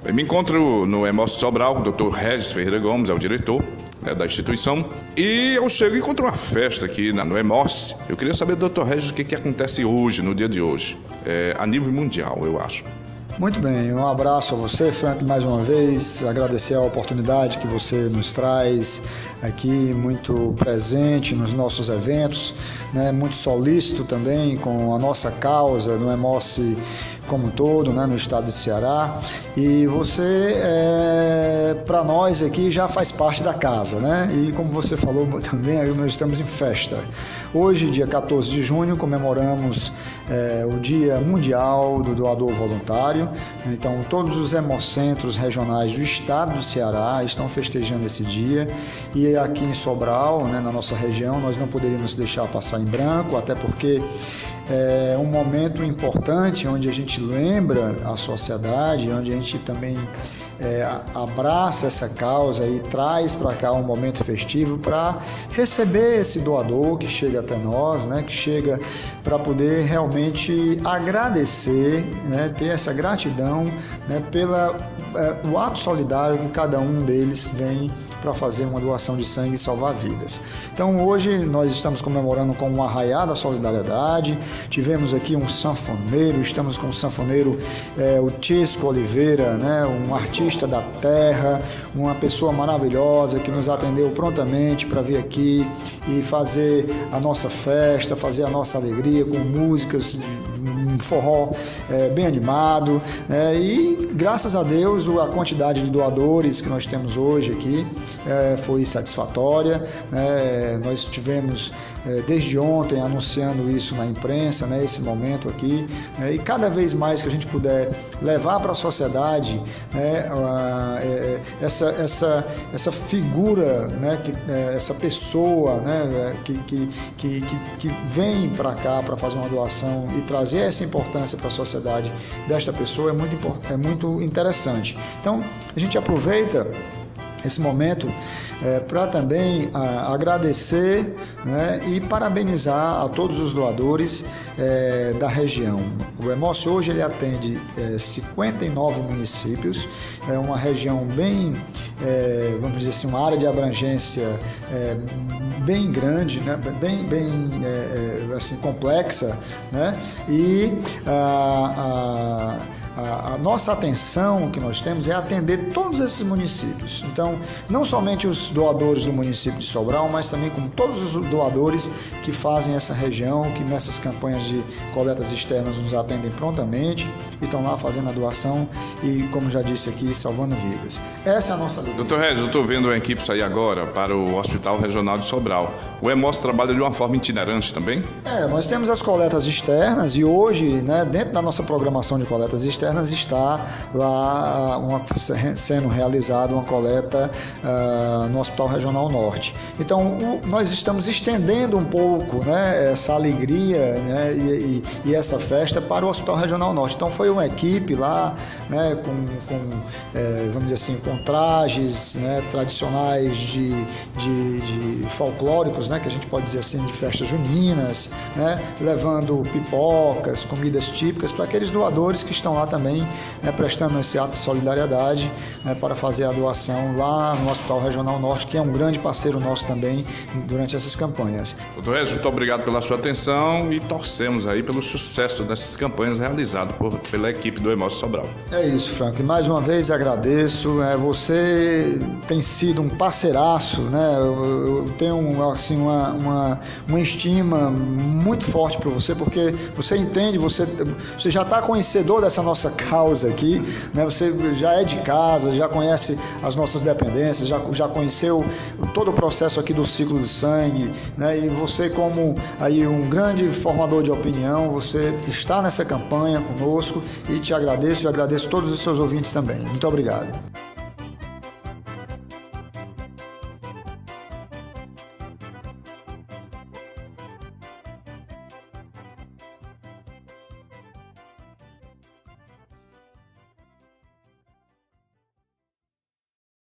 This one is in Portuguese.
Eu me encontro no Hemócio Sobral, o Dr. Regis Ferreira Gomes, é o diretor da instituição, e eu chego e encontro uma festa aqui no Hemócio. Eu queria saber, Dr. Regis, o que acontece hoje, no dia de hoje, a nível mundial, eu acho. Muito bem, um abraço a você, Frank, mais uma vez, agradecer a oportunidade que você nos traz aqui, muito presente nos nossos eventos, né, muito solícito também com a nossa causa no Hemócio como um todo, né, no estado do Ceará, e você, para nós aqui, já faz parte da casa, né, e como você falou também, nós estamos em festa. Hoje, dia 14 de junho, comemoramos o Dia Mundial do Doador Voluntário. Então, todos os hemocentros regionais do estado do Ceará estão festejando esse dia, e aqui em Sobral, né, na nossa região, nós não poderíamos deixar passar em branco, até porque é um momento importante onde a gente lembra a sociedade, onde a gente também abraça essa causa e traz para cá um momento festivo para receber esse doador que chega até nós, né, que chega para poder realmente agradecer, né, ter essa gratidão, né, o ato solidário que cada um deles vem para fazer uma doação de sangue e salvar vidas. Então hoje nós estamos comemorando com um arraiá da solidariedade, tivemos aqui um sanfoneiro, estamos com o sanfoneiro o Tisco Oliveira, né, um artista da terra, uma pessoa maravilhosa que nos atendeu prontamente para vir aqui e fazer a nossa festa, fazer a nossa alegria com músicas, um forró bem animado, e graças a Deus a quantidade de doadores que nós temos hoje aqui foi satisfatória, nós tivemos desde ontem anunciando isso na imprensa, né, esse momento aqui, e cada vez mais que a gente puder levar para a sociedade, né, essa figura, né, essa pessoa, né, que vem para cá para fazer uma doação e trazer essa importância para a sociedade desta pessoa é muito interessante. Então a gente aproveita esse momento para também agradecer, né, e parabenizar a todos os doadores da região. O Hemócio hoje ele atende 59 municípios, é uma região bem, vamos dizer assim, uma área de abrangência bem grande, né, bem assim, complexa, né, e a nossa atenção que nós temos é atender todos esses municípios. Então, não somente os doadores do município de Sobral, mas também como todos os doadores que fazem essa região, que nessas campanhas de coletas externas nos atendem prontamente e estão lá fazendo a doação e, como já disse aqui, salvando vidas. Essa é a nossa luta. Doutor Regis, eu estou vendo a equipe sair agora para o Hospital Regional de Sobral. O Hemócio trabalha de uma forma itinerante também? Nós temos as coletas externas e hoje, né, dentro da nossa programação de coletas externas, está lá sendo realizada uma coleta no Hospital Regional Norte. Então, nós estamos estendendo um pouco, né, essa alegria, né, e essa festa para o Hospital Regional Norte. Então, foi uma equipe lá, né, vamos dizer assim, com trajes, né, tradicionais de folclóricos, né, que a gente pode dizer assim, de festas juninas, né, levando pipocas, comidas típicas para aqueles doadores que estão lá também, né, prestando esse ato de solidariedade, né, para fazer a doação lá no Hospital Regional Norte, que é um grande parceiro nosso também durante essas campanhas. Doutor Regis, muito obrigado pela sua atenção e torcemos aí pelo sucesso dessas campanhas realizadas pela equipe do Hemócio Sobral. É isso, Frank. Mais uma vez agradeço. Você tem sido um parceiraço, né? Eu tenho assim, uma estima muito forte por você, porque você entende, você já está conhecedor dessa nossa causa aqui, né? Você já é de casa, já conhece as nossas dependências, já conheceu todo o processo aqui do ciclo do sangue, né? E você, como aí um grande formador de opinião, você está nessa campanha conosco e te agradeço e agradeço todos os seus ouvintes também. Muito obrigado.